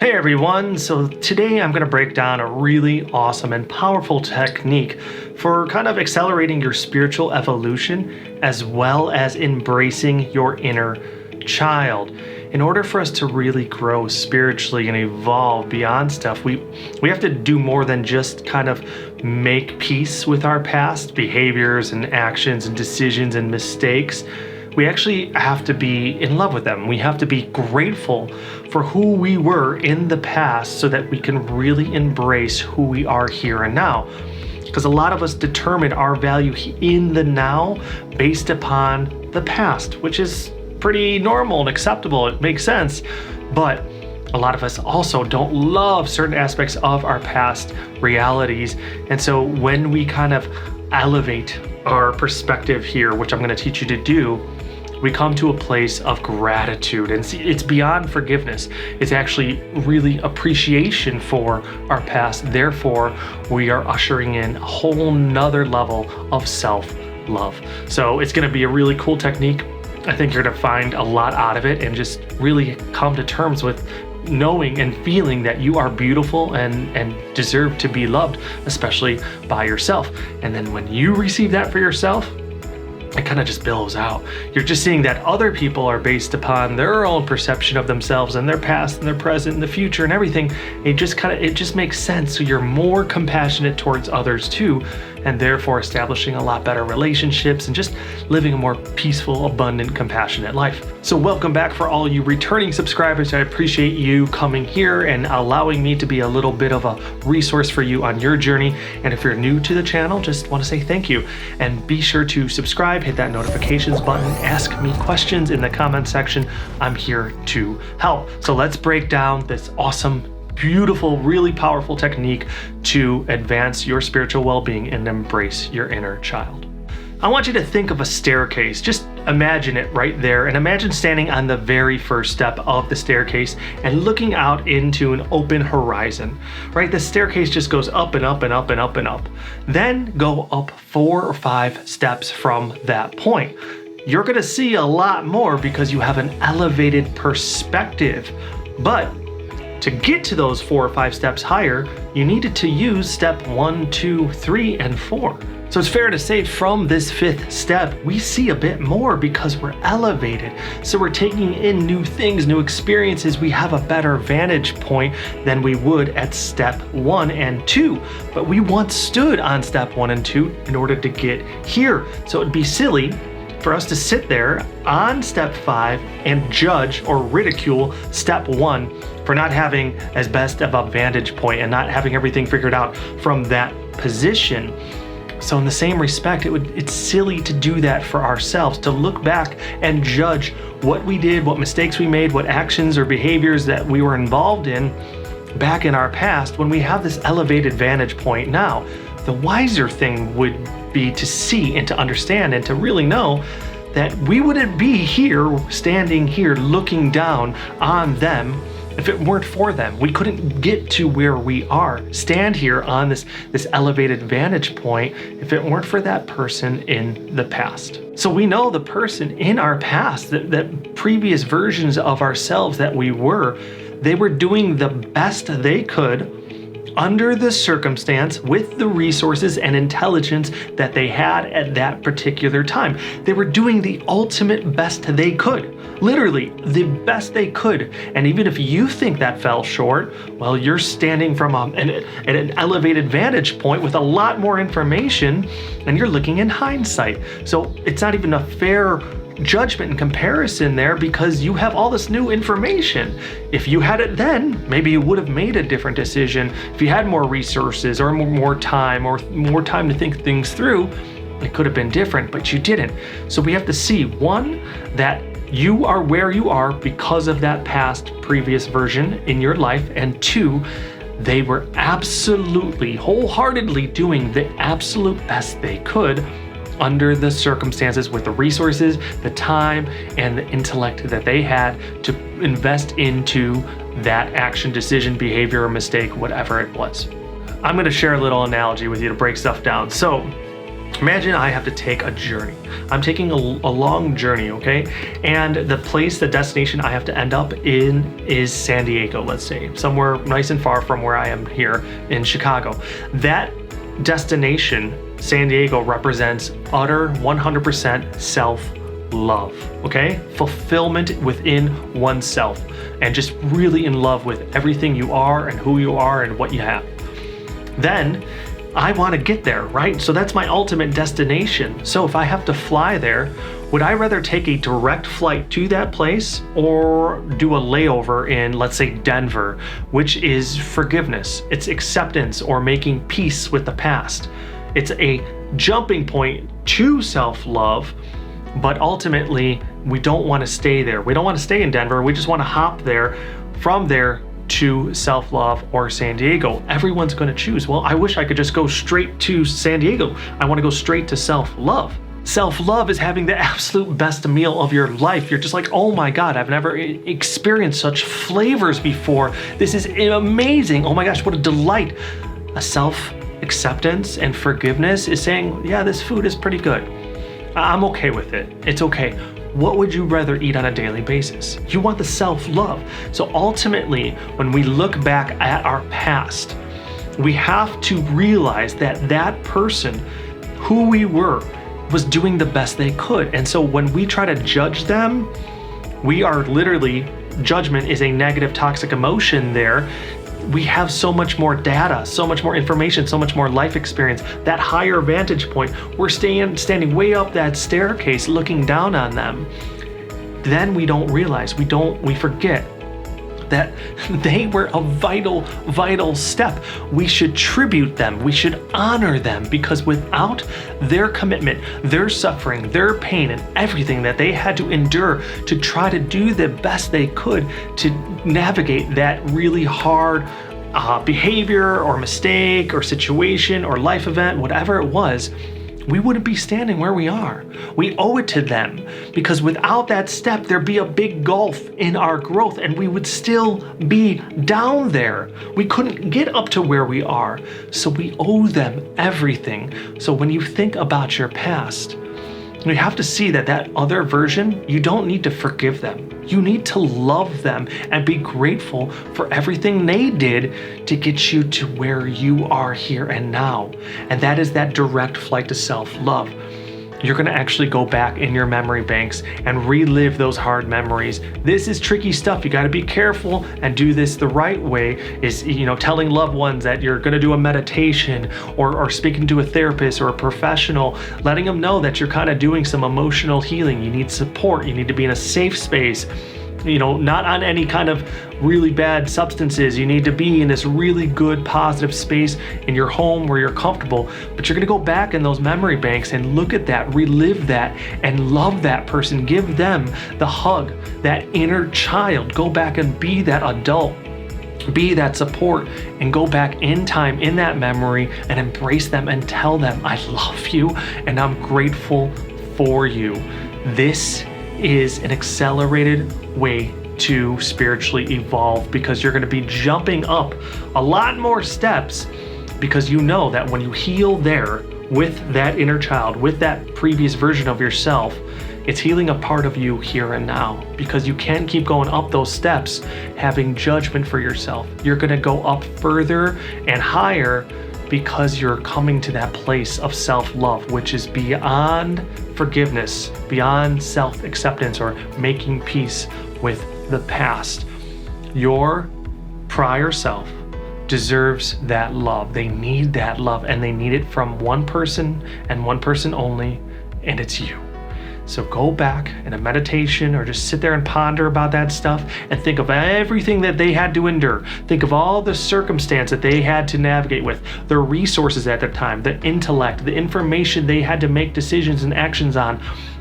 Hey everyone, so today I'm going to break down a really awesome and powerful technique for kind of accelerating your spiritual evolution as well as embracing your inner child. In order for us to really grow spiritually and evolve beyond stuff, we have to do more than just kind of make peace with our past behaviors and actions and decisions and mistakes. We actually have to be in love with them. We have to be grateful for who we were in the past so that we can really embrace who we are here and now. Because a lot of us determine our value in the now based upon the past, which is pretty normal and acceptable. It makes sense. But a lot of us also don't love certain aspects of our past realities. And so when we kind of elevate our perspective here, which I'm going to teach you to do, we come to a place of gratitude. And see, it's beyond forgiveness. It's actually really appreciation for our past. Therefore, we are ushering in a whole nother level of self-love. So it's going to be a really cool technique. I think you're going to find a lot out of it and just really come to terms with knowing and feeling that you are beautiful and deserve to be loved, especially by yourself. And then when you receive that for yourself, it kind of just billows out. You're just seeing that other people are based upon their own perception of themselves and their past and their present and the future and everything. It just makes sense. So you're more compassionate towards others too, and therefore establishing a lot better relationships and just living a more peaceful, abundant, compassionate life. So welcome back for all you returning subscribers. I appreciate you coming here and allowing me to be a little bit of a resource for you on your journey. And if you're new to the channel, just want to say thank you. And be sure to subscribe, hit that notifications button, ask me questions in the comment section. I'm here to help. So let's break down this awesome, beautiful, really powerful technique to advance your spiritual well-being and embrace your inner child. I want you to think of a staircase. Just imagine it right there, and imagine standing on the very first step of the staircase and looking out into an open horizon, right? The staircase just goes up and up and up and up and up. Then go up 4 or 5 steps from that point. You're gonna see a lot more because you have an elevated perspective. But to get to those 4 or 5 steps higher, you needed to use step 1, 2, 3, and 4. So it's fair to say from this 5th step, we see a bit more because we're elevated. So we're taking in new things, new experiences. We have a better vantage point than we would at step 1 and 2. But we once stood on step 1 and 2 in order to get here. So it'd be silly for us to sit there on step 5 and judge or ridicule step 1 for not having as best of a vantage point and not having everything figured out from that position. So in the same respect, it's silly to do that for ourselves, to look back and judge what we did, what mistakes we made, what actions or behaviors that we were involved in back in our past when we have this elevated vantage point now. The wiser thing would be to see and to understand and to really know that we wouldn't be here, standing here, looking down on them if it weren't for them. We couldn't get to where we are, stand here on this elevated vantage point if it weren't for that person in the past. So we know the person in our past, that previous versions of ourselves that we were, they were doing the best they could under the circumstance with the resources and intelligence that they had at that particular time. They were doing the ultimate best they could, literally the best they could. And even if you think that fell short, well, you're standing from an elevated vantage point with a lot more information and you're looking in hindsight. So it's not even a fair judgment and comparison there because you have all this new information. If you had it then, maybe you would have made a different decision. If you had more resources or more time to think things through, it could have been different, but you didn't. So we have to see, 1, that you are where you are because of that past previous version in your life, and 2, they were absolutely, wholeheartedly doing the absolute best they could under the circumstances with the resources, the time, and the intellect that they had to invest into that action, decision, behavior, or mistake, whatever it was. I'm going to share a little analogy with you to break stuff down. So Imagine I have to take a journey. I'm taking a long journey, okay? And the destination I have to end up in is San Diego, let's say, somewhere nice and far from where I am here in Chicago. That destination, San Diego, represents utter 100% self-love, okay? Fulfillment within oneself, and just really in love with everything you are and who you are and what you have. Then I want to get there, right? So that's my ultimate destination. So if I have to fly there, would I rather take a direct flight to that place or do a layover in, let's say, Denver, which is forgiveness, it's acceptance or making peace with the past. It's a jumping point to self-love, but ultimately we don't want to stay there. We don't want to stay in Denver. We just want to hop there, from there to self-love or San Diego. Everyone's going to choose, well, I wish I could just go straight to San Diego. I want to go straight to self-love. Self-love is having the absolute best meal of your life. You're just like, oh my God, I've never experienced such flavors before. This is amazing. Oh my gosh, what a delight. A self-acceptance and forgiveness is saying, yeah, this food is pretty good. I'm okay with it. It's okay. What would you rather eat on a daily basis? You want the self-love. So ultimately, when we look back at our past, we have to realize that that person, who we were, was doing the best they could. And so when we try to judge them, we are literally, judgment is a negative, toxic emotion there. We have so much more data, so much more information, so much more life experience, that higher vantage point. We're standing way up that staircase looking down on them. Then we don't realize, we forget that they were a vital step. We should tribute them, we should honor them, because without their commitment, their suffering, their pain, and everything that they had to endure to try to do the best they could to navigate that really hard behavior or mistake or situation or life event, whatever it was, we wouldn't be standing where we are. We owe it to them, because without that step, there'd be a big gulf in our growth and we would still be down there. We couldn't get up to where we are. So we owe them everything. So when you think about your past, you have to see that that other version, you don't need to forgive them. You need to love them and be grateful for everything they did to get you to where you are here and now. And that is that direct flight to self-love. You're going to actually go back in your memory banks and relive those hard memories. This is tricky stuff. You got to be careful and do this the right way. Is, telling loved ones that you're going to do a meditation or speaking to a therapist or a professional, letting them know that you're kind of doing some emotional healing. You need support. You need to be in a safe space. Not on any kind of really bad substances. You need to be in this really good, positive space in your home where you're comfortable. But you're going to go back in those memory banks and look at that, relive that, and love that person. Give them the hug, that inner child. Go back and be that adult. Be that support, and go back in time in that memory and embrace them and tell them, I love you and I'm grateful for you. This is an accelerated way to spiritually evolve, because you're going to be jumping up a lot more steps, because you know that when you heal there with that inner child, with that previous version of yourself, it's healing a part of you here and now, because you can't keep going up those steps having judgment for yourself. You're going to go up further and higher, because you're coming to that place of self-love, which is beyond forgiveness, beyond self-acceptance or making peace with the past. Your prior self deserves that love. They need that love, and they need it from one person and one person only, and it's you. So go back in a meditation or just sit there and ponder about that stuff and think of everything that they had to endure. Think of all the circumstance that they had to navigate with, their resources at the time, the intellect, the information they had to make decisions and actions on,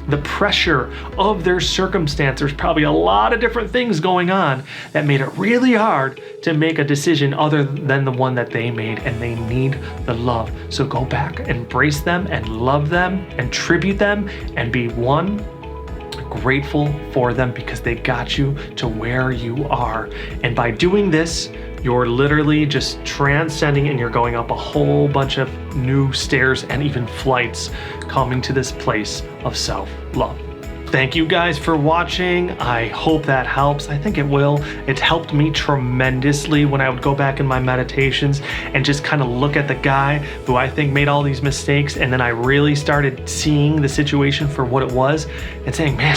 the pressure of their circumstance. There's probably a lot of different things going on that made it really hard to make a decision other than the one that they made, and they need the love. So go back, embrace them and love them and tribute them, and be one, grateful for them, because they got you to where you are. And by doing this, you're literally just transcending and you're going up a whole bunch of new stairs and even flights coming to this place of self-love. Thank you guys for watching. I hope that helps. I think it will. It's helped me tremendously when I would go back in my meditations and just kind of look at the guy who I think made all these mistakes, and then I really started seeing the situation for what it was and saying, man,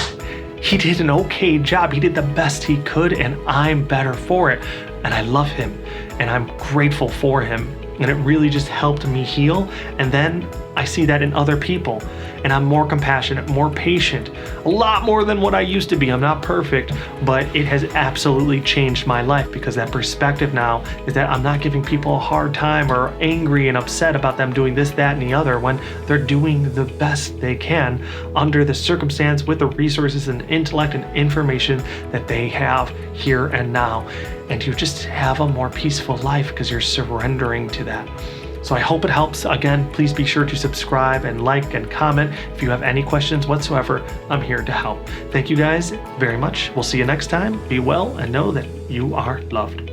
he did an okay job. He did the best he could, and I'm better for it. And I love him, and I'm grateful for him. And it really just helped me heal. And then I see that in other people, and I'm more compassionate, more patient, a lot more than what I used to be. I'm not perfect, but it has absolutely changed my life, because that perspective now is that I'm not giving people a hard time or angry and upset about them doing this, that, and the other, when they're doing the best they can under the circumstance with the resources and intellect and information that they have here and now. And you just have a more peaceful life because you're surrendering to that. So I hope it helps. Again, please be sure to subscribe and like and comment. If you have any questions whatsoever, I'm here to help. Thank you guys very much. We'll see you next time. Be well and know that you are loved.